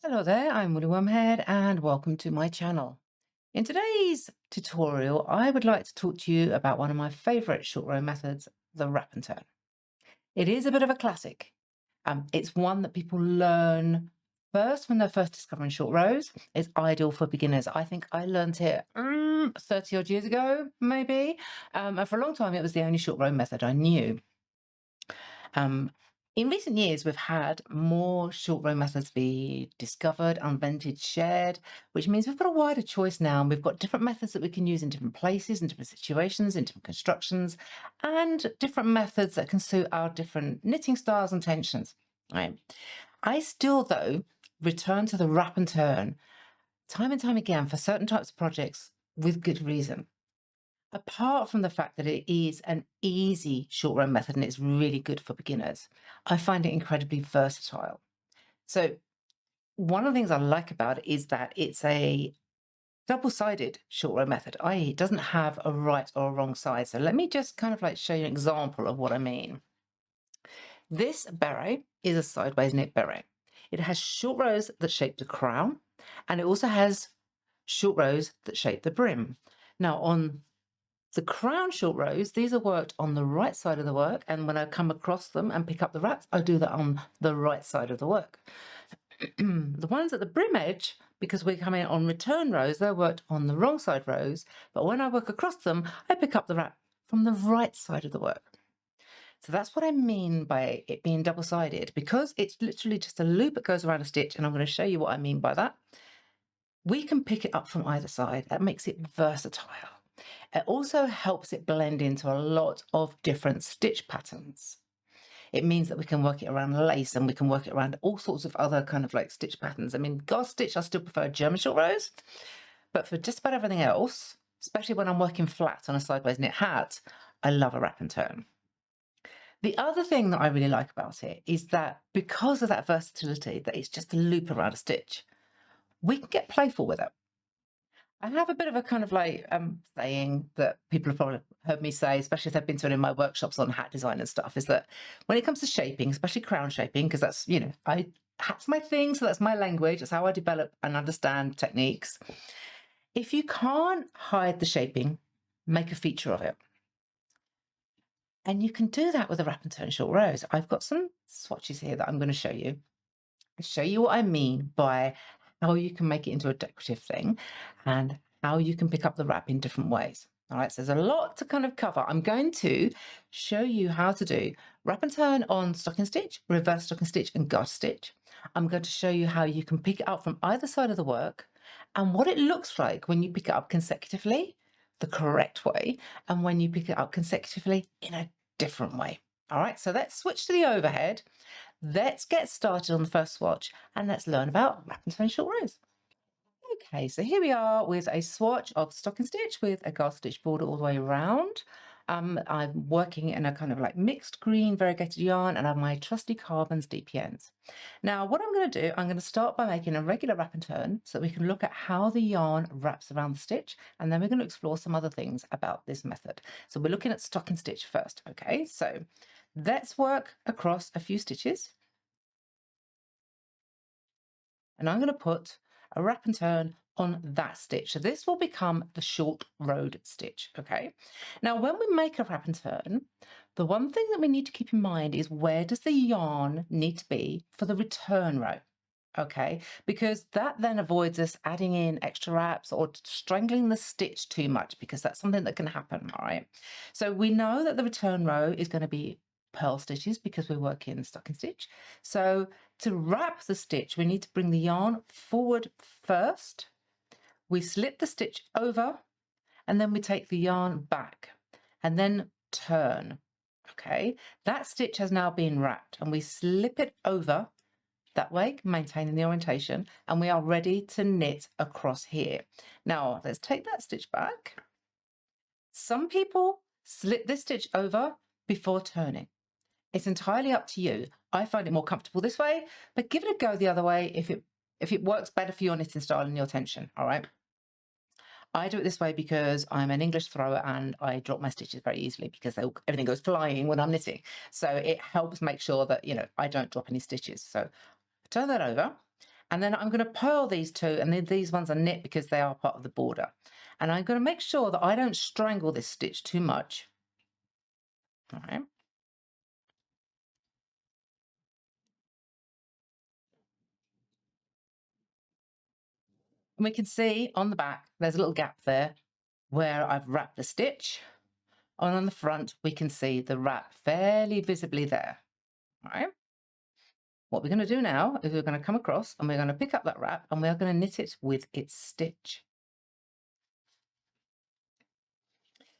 Hello there, I'm Woolly Wormhead and welcome to my channel. In today's tutorial, I would like to talk to you about one of my favourite short row methods, the wrap and turn. It is a bit of a classic. It's one that people learn first when they're first discovering short rows. It's ideal for beginners. I think I learned it 30 odd years ago, maybe. And for a long time, it was the only short row method I knew. Um, in recent years, we've had more short row methods be discovered, invented, shared, which means we've got a wider choice now. And we've got different methods that we can use in different places, in different situations, in different constructions, and different methods that can suit our different knitting styles and tensions. Right. I still, though, return to the wrap and turn time and time again for certain types of projects with good reason. Apart from the fact that it is an easy short run method and it's really good for beginners, I find it incredibly versatile. So, one of the things I like about it is that it's a double-sided short row method, i.e., it doesn't have a right or a wrong side. So, let me just kind of like show you an example of what I mean. This beret is a sideways knit beret. It has short rows that shape the crown, and it also has short rows that shape the brim. Now, on the crown short rows, these are worked on the right side of the work, and when I come across them and pick up the wraps, I do that on the right side of the work. The ones at the brim edge, because we're coming on return rows, they're worked on the wrong side rows, but when I work across them, I pick up the wrap from the right side of the work. So that's what I mean by it being double-sided, because it's literally just a loop that goes around a stitch, and I'm going to show you what I mean by that. We can pick it up from either side. That makes it versatile. It also helps it blend into a lot of different stitch patterns. It means that we can work it around lace and we can work it around all sorts of other kind of like stitch patterns. I mean, God's stitch, I still prefer German short rows, but for just about everything else, especially when I'm working flat on a sideways knit hat, I love a wrap and turn. The other thing that I really like about it is that because of that versatility, that it's just a loop around a stitch, we can get playful with it. I have a bit of a kind of like saying that people have probably heard me say, especially if they've been to any of my workshops on hat design and stuff, is that when it comes to shaping, especially crown shaping, because that's, hat's my thing, so that's my language, that's how I develop and understand techniques. If you can't hide the shaping, make a feature of it. And you can do that with a wrap and turn short rows. I've got some swatches here that I'm going to show you what I mean by how you can make it into a decorative thing and how you can pick up the wrap in different ways. All right, so there's a lot to kind of cover. I'm going to show you how to do wrap and turn on stocking stitch, reverse stocking stitch, and garter stitch. I'm going to show you how you can pick it up from either side of the work and what it looks like when you pick it up consecutively, the correct way, and when you pick it up consecutively in a different way. All right, so let's switch to the overhead. Let's get started on the first swatch and let's learn about wrap and turn short rows. Okay, so here we are with a swatch of stocking stitch with a garter stitch border all the way around. I'm working in a kind of like mixed green variegated yarn and I have my trusty Carbons DPNs. Now what I'm going to do, I'm going to start by making a regular wrap and turn so that we can look at how the yarn wraps around the stitch, and then we're going to explore some other things about this method. So we're looking at stocking stitch first. Okay, so let's work across a few stitches. And I'm going to put a wrap and turn on that stitch. So this will become the short rowed stitch, okay? Now, when we make a wrap and turn, the one thing that we need to keep in mind is where does the yarn need to be for the return row? Okay, because that then avoids us adding in extra wraps or strangling the stitch too much, because that's something that can happen, all right? So we know that the return row is going to be purl stitches because we're working stocking stitch. So to wrap the stitch, we need to bring the yarn forward first. We slip the stitch over and then we take the yarn back and then turn. Okay, that stitch has now been wrapped and we slip it over that way, maintaining the orientation, and we are ready to knit across here. Now, let's take that stitch back. Some people slip this stitch over before turning. It's entirely up to you. I find it more comfortable this way, but give it a go the other way if it works better for your knitting style and your tension, all right? I do it this way because I'm an English thrower and I drop my stitches very easily because everything goes flying when I'm knitting. So it helps make sure that, I don't drop any stitches. So turn that over. And then I'm going to purl these two, and then these ones are knit because they are part of the border. And I'm going to make sure that I don't strangle this stitch too much. All right. And we can see on the back, there's a little gap there where I've wrapped the stitch. And on the front, we can see the wrap fairly visibly there. All right. What we're going to do now is we're going to come across and we're going to pick up that wrap and we're going to knit it with its stitch.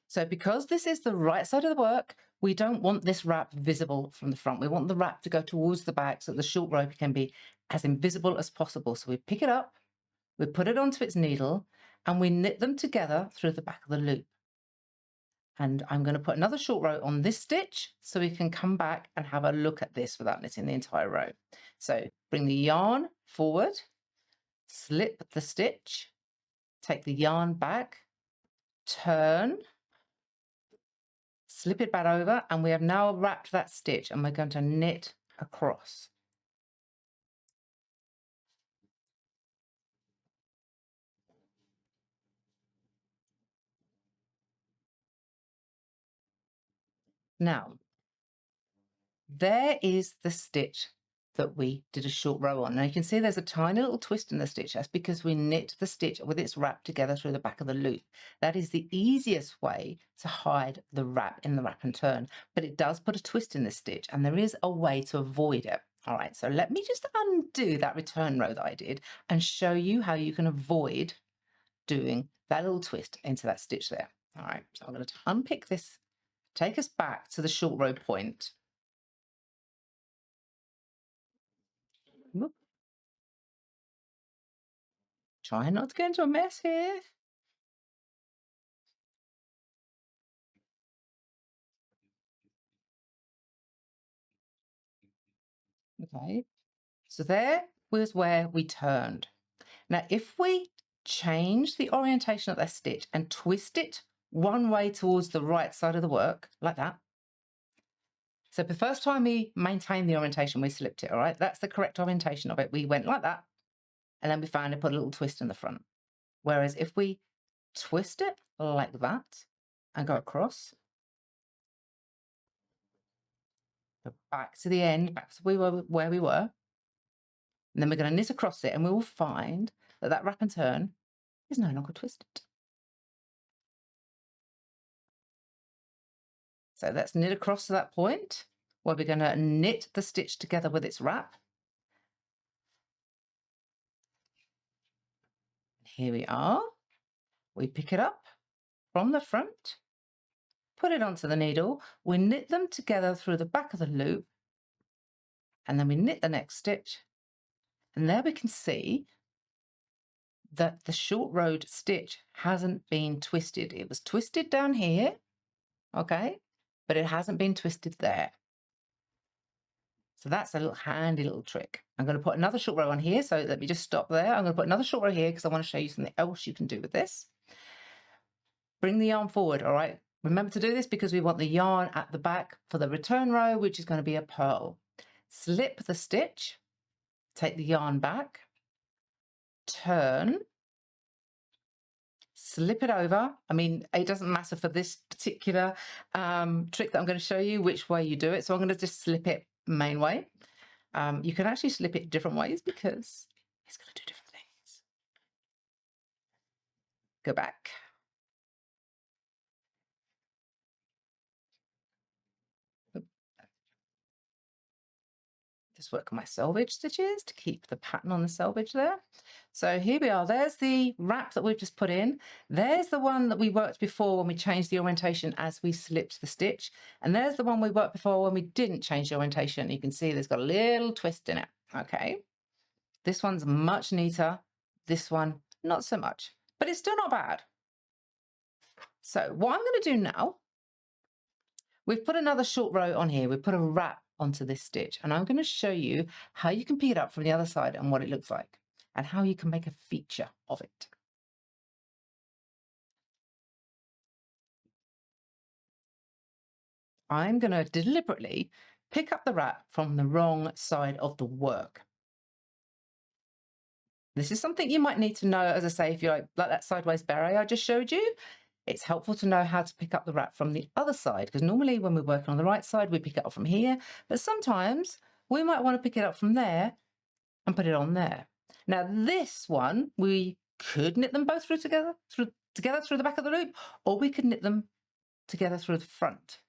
So because this is the right side of the work, we don't want this wrap visible from the front. We want the wrap to go towards the back so the short rope can be as invisible as possible. So we pick it up, we put it onto its needle, and we knit them together through the back of the loop. And I'm going to put another short row on this stitch so we can come back and have a look at this without knitting the entire row. So bring the yarn forward, slip the stitch, take the yarn back, turn, slip it back over, and we have now wrapped that stitch and we're going to knit across. Now, there is the stitch that we did a short row on. Now you can see there's a tiny little twist in the stitch. That's because we knit the stitch with its wrap together through the back of the loop. That is the easiest way to hide the wrap in the wrap and turn, but it does put a twist in the stitch and there is a way to avoid it. All right, so let me just undo that return row that I did and show you how you can avoid doing that little twist into that stitch there. All right, so I'm going to unpick this, take us back to the short row point. Whoop. Try not to get into a mess here. Okay, so there was where we turned. Now, if we change the orientation of that stitch and twist it one way towards the right side of the work, like that. So the first time we maintained the orientation, we slipped it, all right? That's the correct orientation of it. We went like that, and then we found it, put a little twist in the front. Whereas if we twist it like that and go across, back to the end, back to where we were, and then we're going to knit across it and we will find that that wrap and turn is no longer twisted. So let's knit across to that point where we're going to knit the stitch together with its wrap. Here we are. We pick it up from the front, put it onto the needle, we knit them together through the back of the loop, and then we knit the next stitch. And there we can see that the short rowed stitch hasn't been twisted. It was twisted down here, okay, but it hasn't been twisted there. So that's a little handy little trick. I'm going to put another short row on here. So let me just stop there. I'm going to put another short row here because I want to show you something else you can do with this. Bring the yarn forward, all right? Remember to do this because we want the yarn at the back for the return row, which is going to be a purl. Slip the stitch, take the yarn back, turn, slip it over. I mean, it doesn't matter for this particular trick that I'm going to show you which way you do it. So I'm going to just slip it main way. You can actually slip it different ways because it's going to do different things. Go back. Just work on my selvage stitches to keep the pattern on the selvage there. So here we are. There's the wrap that we've just put in. There's the one that we worked before when we changed the orientation as we slipped the stitch. And there's the one we worked before when we didn't change the orientation. You can see there's got a little twist in it. Okay. This one's much neater. This one, not so much, but it's still not bad. So what I'm going to do now, we've put another short row on here. We've put a wrap onto this stitch, and I'm going to show you how you can pick it up from the other side and what it looks like and how you can make a feature of it. I'm going to deliberately pick up the wrap from the wrong side of the work. This is something you might need to know, as I say, if you like that sideways beret I just showed you. It's helpful to know how to pick up the wrap from the other side, because normally when we're working on the right side, we pick it up from here, but sometimes we might want to pick it up from there and put it on there. Now this one, we could knit them both through together through the back of the loop, or we could knit them together through the front.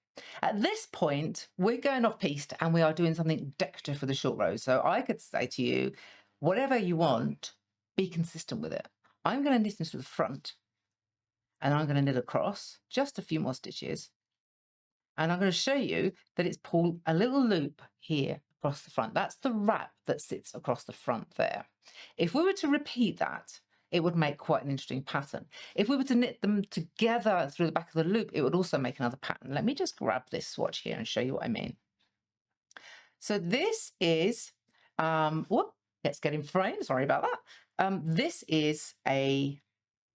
At this point, we're going off piste and we are doing something decorative for the short rows. So I could say to you, whatever you want, be consistent with it. I'm going to knit into the front and I'm going to knit across just a few more stitches. And I'm going to show you that it's pulled a little loop here across the front. That's the wrap that sits across the front there. If we were to repeat that, it would make quite an interesting pattern. If we were to knit them together through the back of the loop, it would also make another pattern. Let me just grab this swatch here and show you what I mean. So this is, let's get in frame, sorry about that. This is a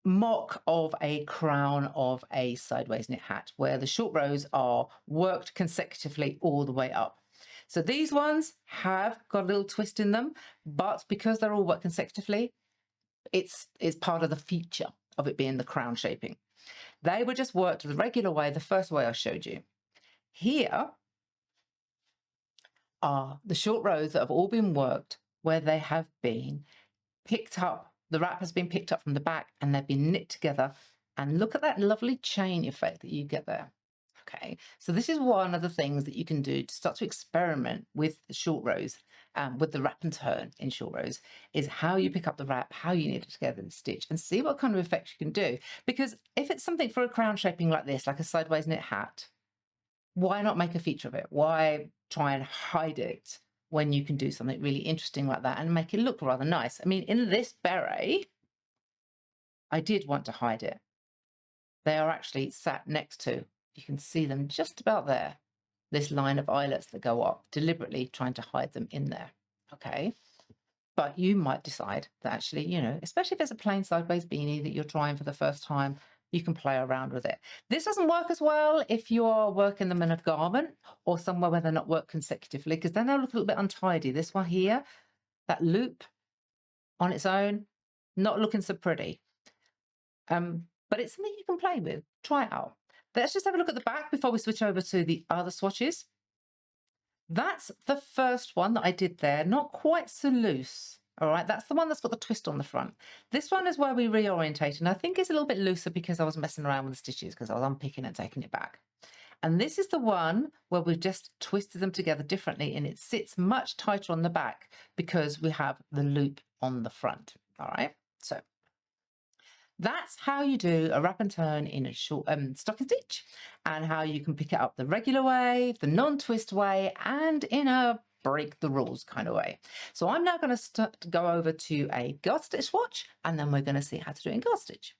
mock of a crown of a sideways knit hat where the short rows are worked consecutively all the way up. So these ones have got a little twist in them, but because they're all worked consecutively, it's part of the feature of it being the crown shaping. They were just worked the regular way, the first way I showed you. Here are the short rows that have all been worked where they have been picked up, the wrap has been picked up from the back and they've been knit together. And look at that lovely chain effect that you get there. Okay, so this is one of the things that you can do to start to experiment with the short rows, with the wrap and turn in short rows, is how you pick up the wrap, how you knit it together and stitch, and see what kind of effects you can do. Because if it's something for a crown shaping like this, like a sideways knit hat, why not make a feature of it? Why try and hide it when you can do something really interesting like that and make it look rather nice? I mean, in this beret, I did want to hide it. They are actually sat next to, you can see them just about there, this line of eyelets that go up, deliberately trying to hide them in there, okay? But you might decide that actually, you know, especially if it's a plain sideways beanie that you're trying for the first time, you can play around with it. This doesn't work as well if you are working them in a garment or somewhere where they're not worked consecutively, because then they'll look a little bit untidy. This one here, that loop on its own, not looking so pretty. But it's something you can play with. Try it out. Let's just have a look at the back before we switch over to the other swatches. That's the first one that I did there, not quite so loose. All right, that's the one that's got the twist on the front. This one is where we reorientate, and I think it's a little bit looser because I was messing around with the stitches because I was unpicking and taking it back. And this is the one where we've just twisted them together differently, and it sits much tighter on the back because we have the loop on the front. All right, so that's how you do a wrap and turn in a short stocking stitch, and how you can pick it up the regular way, the non-twist way, and in a break the rules kind of way. So I'm now going to go over to a garter stitch swatch, and then we're going to see how to do it in garter stitch.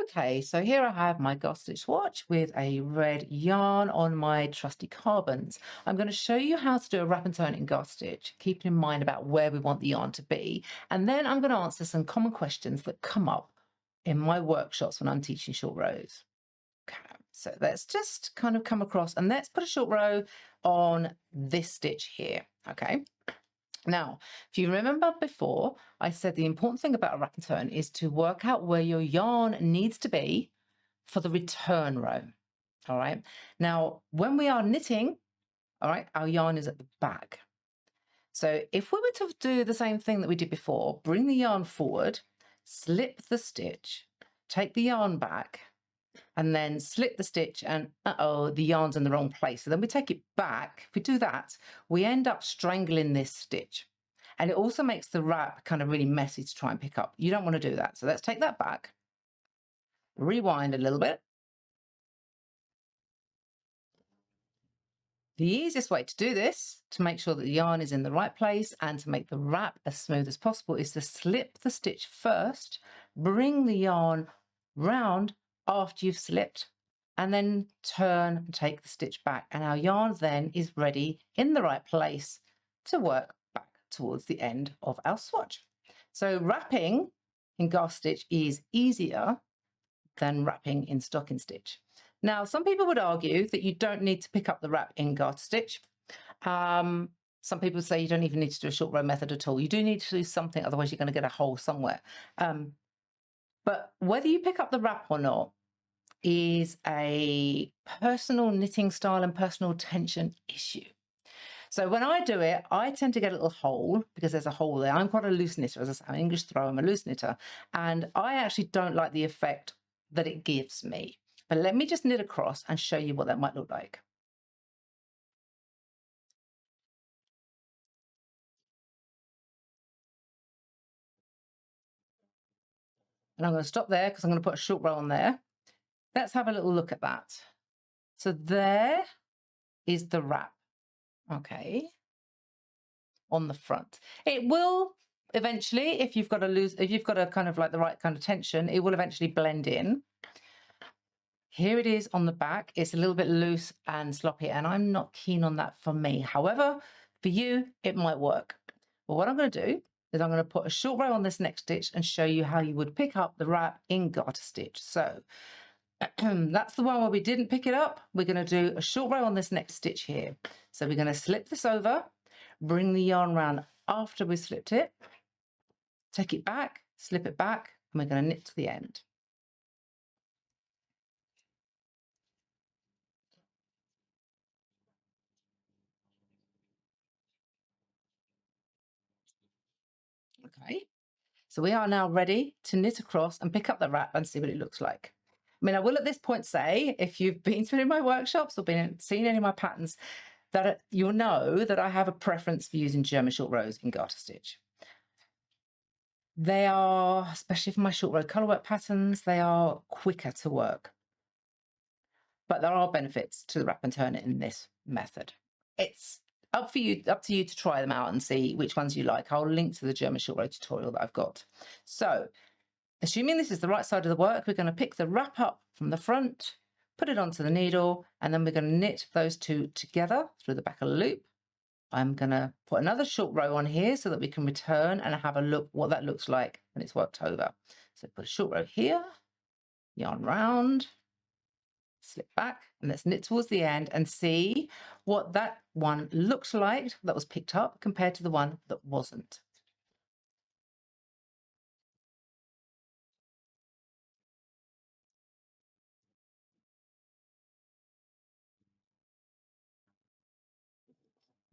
Okay, so here I have my garter stitch swatch with a red yarn on my trusty carbons. I'm going to show you how to do a wrap and turn in garter stitch, keeping in mind about where we want the yarn to be. And then I'm going to answer some common questions that come up in my workshops when I'm teaching short rows. Okay, so let's just kind of come across and let's put a short row on this stitch here, okay? Now, if you remember before, I said the important thing about a wrap and turn is to work out where your yarn needs to be for the return row. All right. Now, when we are knitting, all right, our yarn is at the back. So if we were to do the same thing that we did before, bring the yarn forward, slip the stitch, take the yarn back, and then slip the stitch and the yarn's in the wrong place. So then we take it back. If we do that, we end up strangling this stitch. And it also makes the wrap kind of really messy to try and pick up. You don't want to do that. So let's take that back, rewind a little bit. The easiest way to do this, to make sure that the yarn is in the right place and to make the wrap as smooth as possible, is to slip the stitch first, bring the yarn round after you've slipped, and then turn and take the stitch back, and our yarn then is ready in the right place to work back towards the end of our swatch. So wrapping in garter stitch is easier than wrapping in stocking stitch. Now, some people would argue that you don't need to pick up the wrap in garter stitch. Some people say you don't even need to do a short row method at all. You do need to do something, otherwise you're going to get a hole somewhere. But whether you pick up the wrap or not is a personal knitting style and personal tension issue. So when I do it, I tend to get a little hole because there's a hole there. I'm quite a loose knitter, as I say, I'm an English thrower, I'm a loose knitter, and I actually don't like the effect that it gives me. But let me just knit across and show you what that might look like. And I'm going to stop there because I'm going to put a short row on there. Let's have a little look at that. So there is the wrap, okay, on the front. It will eventually, if you've got a kind of like the right kind of tension, it will eventually blend in. Here it is on the back. It's a little bit loose and sloppy, and I'm not keen on that for me. However, for you, it might work. Well, what I'm going to do is I'm going to put a short row on this next stitch and show you how you would pick up the wrap in garter stitch. So that's the one where we didn't pick it up. We're going to do a short row on this next stitch here. So we're going to slip this over, bring the yarn round after we've slipped it, take it back, slip it back, and we're going to knit to the end. Okay, so we are now ready to knit across and pick up the wrap and see what it looks like. I mean, I will at this point say, if you've been to any of my workshops or seen any of my patterns, that you'll know that I have a preference for using German short rows in garter stitch. They are, especially for my short row colourwork patterns, they are quicker to work. But there are benefits to the wrap and turn in this method. It's up to you to try them out and see which ones you like. I'll link to the German short row tutorial that I've got. So, assuming this is the right side of the work, we're going to pick the wrap up from the front, put it onto the needle, and then we're going to knit those two together through the back of the loop. I'm going to put another short row on here so that we can return and have a look what that looks like when it's worked over. So put a short row here, yarn round, slip back, and let's knit towards the end and see what that one looks like that was picked up compared to the one that wasn't.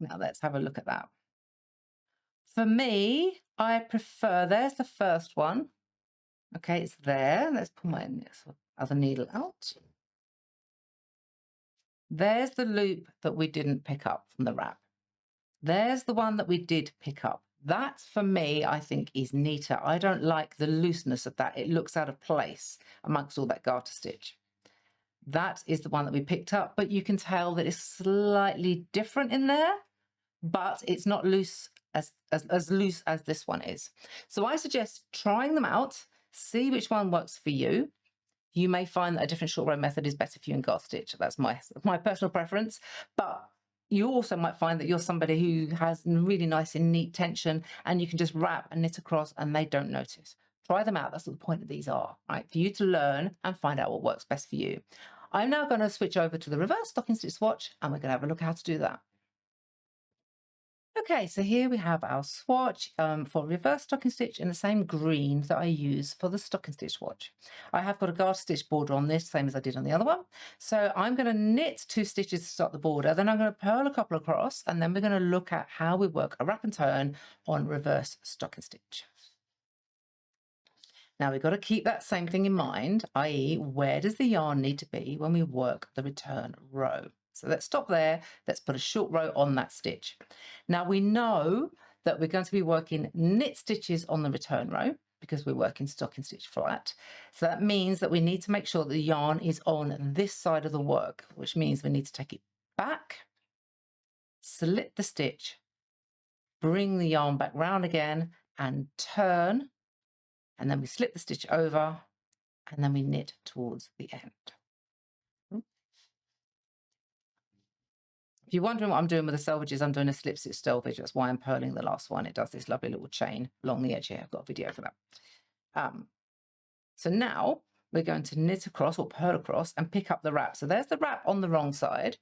Now let's have a look at that. For me, I prefer, there's the first one. Okay, it's there. Let's pull my other needle out. There's the loop that we didn't pick up from the wrap. There's the one that we did pick up. That, for me, I think is neater. I don't like the looseness of that. It looks out of place amongst all that garter stitch. That is the one that we picked up, but you can tell that it's slightly different in there, but it's not loose as loose as this one is. So I suggest trying them out, see which one works for you. You may find that a different short row method is better for you in garter stitch. That's my personal preference, but you also might find that you're somebody who has really nice and neat tension and you can just wrap and knit across and they don't notice. Try them out. That's what the point of these are, right? For you to learn and find out what works best for you. I'm now going to switch over to the reverse stocking stitch swatch and we're going to have a look at how to do that. Okay, so here we have our swatch for reverse stocking stitch in the same green that I use for the stocking stitch swatch. I have got a garter stitch border on this, same as I did on the other one. So I'm going to knit 2 stitches to start the border, then I'm going to purl a couple across, and then we're going to look at how we work a wrap and turn on reverse stocking stitch. Now we've got to keep that same thing in mind, i.e. where does the yarn need to be when we work the return row? So let's stop there. Let's put a short row on that stitch. Now we know that we're going to be working knit stitches on the return row because we're working stocking stitch flat. So that means that we need to make sure the yarn is on this side of the work, which means we need to take it back, slip the stitch, bring the yarn back round again and turn, and then we slip the stitch over and then we knit towards the end. If you're wondering what I'm doing with the selvages, I'm doing a slip stitch selvage. That's why I'm purling the last one. It does this lovely little chain along the edge here. I've got a video for that. So now we're going to knit across or purl across and pick up the wrap. So there's the wrap on the wrong side.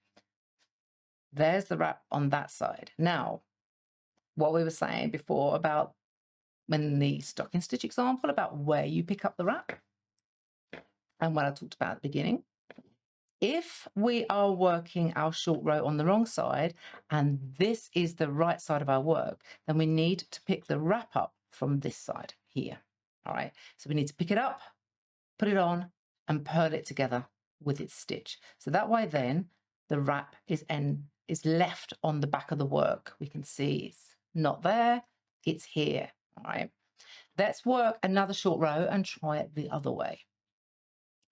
There's the wrap on that side. Now, what we were saying before about when the stocking stitch example about where you pick up the wrap and what I talked about at the beginning. If we are working our short row on the wrong side and this is the right side of our work, then we need to pick the wrap up from this side here. All right, so we need to pick it up, put it on, and purl it together with its stitch. So that way then the wrap is left on the back of the work. We can see it's not there, it's here. All right, let's work another short row and try it the other way.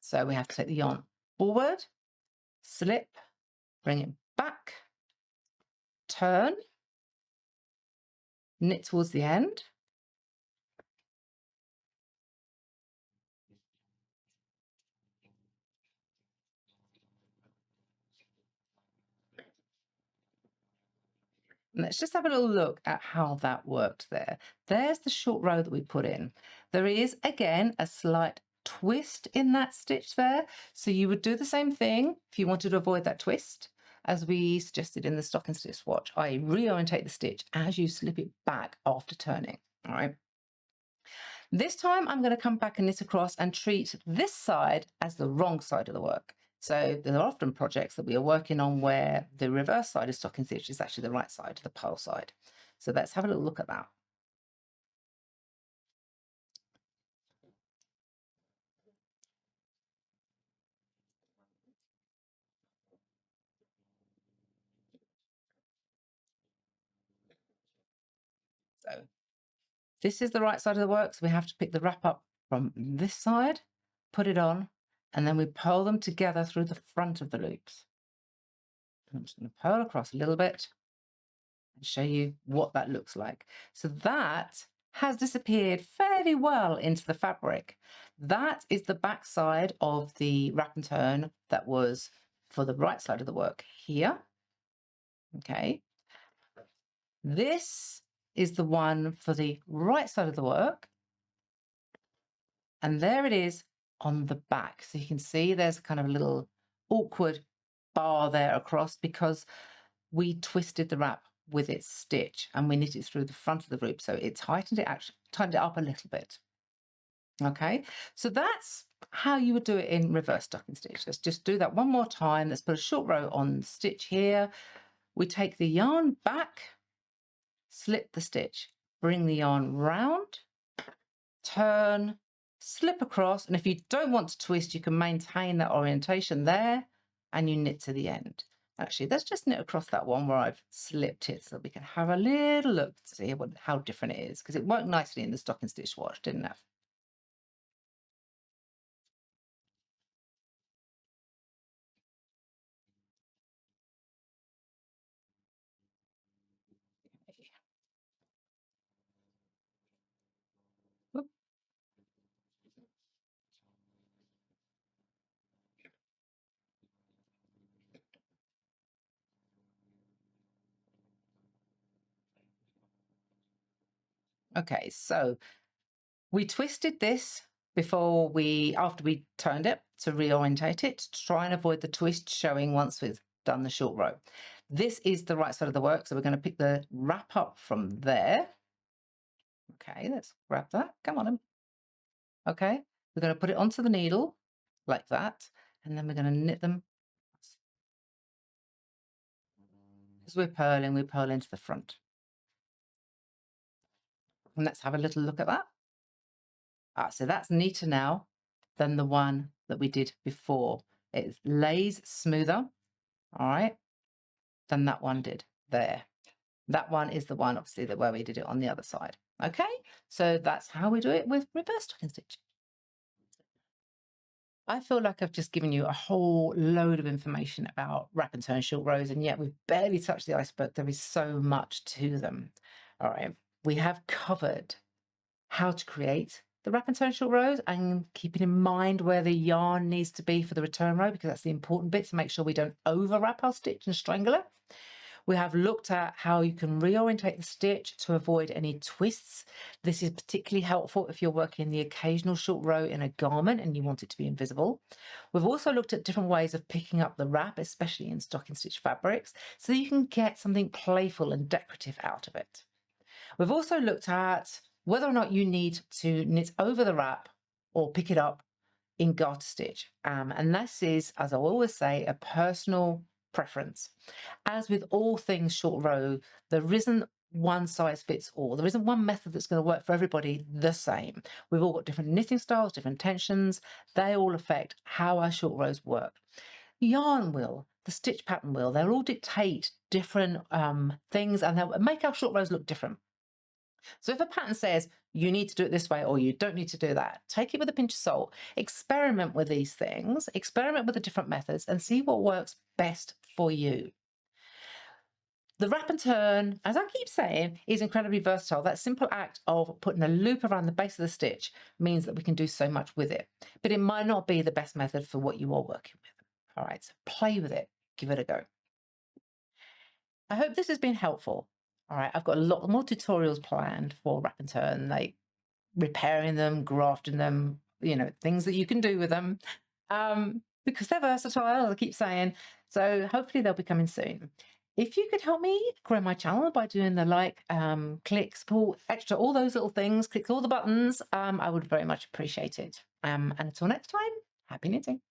So we have to take the yarn forward, slip, bring it back, turn, knit towards the end, and let's just have a little look at how that worked there. There's the short row that we put in. There is, again, a slight twist in that stitch there. So you would do the same thing if you wanted to avoid that twist, as we suggested in the stocking stitch swatch. I reorientate the stitch as you slip it back after turning. All right. This time I'm going to come back and knit across and treat this side as the wrong side of the work. So there are often projects that we are working on where the reverse side of stocking stitch is actually the right side, the purl side. So let's have a little look at that. So this is the right side of the work, so we have to pick the wrap up from this side, put it on, and then we purl them together through the front of the loops. I'm just going to purl across a little bit and show you what that looks like. So that has disappeared fairly well into the fabric. That is the back side of the wrap and turn that was for the right side of the work here. Okay. This is the one for the right side of the work. And there it is on the back. So you can see there's kind of a little awkward bar there across because we twisted the wrap with its stitch and we knit it through the front of the loop. So it tightened it up a little bit. Okay, so that's how you would do it in reverse stocking stitch. Let's just do that one more time. Let's put a short row on stitch here. We take the yarn back, slip the stitch, bring the yarn round, turn, slip across, and if you don't want to twist, you can maintain that orientation there and you knit to the end. Actually, let's just knit across that one where I've slipped it so we can have a little look to see how different it is, because it worked nicely in the stocking stitch swatch, didn't it? Okay, so we twisted this after we turned it to reorientate it to try and avoid the twist showing once we've done the short row. This is the right side of the work, so we're going to pick the wrap up from there. Okay, let's grab that. Come on. Okay, we're going to put it onto the needle like that, and then we're going to knit them. As we're purling, we purl into the front. And let's have a little look at that. So that's neater now than the one that we did before. It lays smoother, all right, than that one did there. That one is the one, obviously, where we did it on the other side. Okay, so that's how we do it with reverse stocking stitch. I feel like I've just given you a whole load of information about wrap and turn short rows, and yet we've barely touched the iceberg. There is so much to them. All right, we have covered how to create the wrap and turn short rows and keeping in mind where the yarn needs to be for the return row, because that's the important bit to make sure we don't overwrap our stitch and strangle it. We have looked at how you can reorientate the stitch to avoid any twists. This is particularly helpful if you're working the occasional short row in a garment and you want it to be invisible. We've also looked at different ways of picking up the wrap, especially in stocking stitch fabrics, so you can get something playful and decorative out of it. We've also looked at whether or not you need to knit over the wrap or pick it up in garter stitch. And this is, as I always say, a personal preference. As with all things short row, there isn't one size fits all. There isn't one method that's going to work for everybody the same. We've all got different knitting styles, different tensions. They all affect how our short rows work. Yarn wheel, the stitch pattern wheel, they all dictate different things, and they'll make our short rows look different. So if a pattern says you need to do it this way or you don't need to do that, take it with a pinch of salt. Experiment with these things, experiment with the different methods and see what works best for you. The wrap and turn, as I keep saying, is incredibly versatile. That simple act of putting a loop around the base of the stitch means that we can do so much with it. But it might not be the best method for what you are working with. All right, so play with it, give it a go. I hope this has been helpful. All right, I've got a lot more tutorials planned for wrap and turn, like repairing them, grafting them, things that you can do with them, because they're versatile, I keep saying. So hopefully they'll be coming soon. If you could help me grow my channel by doing the like, click, support, extra, all those little things, click all the buttons, I would very much appreciate it. And until next time, happy knitting.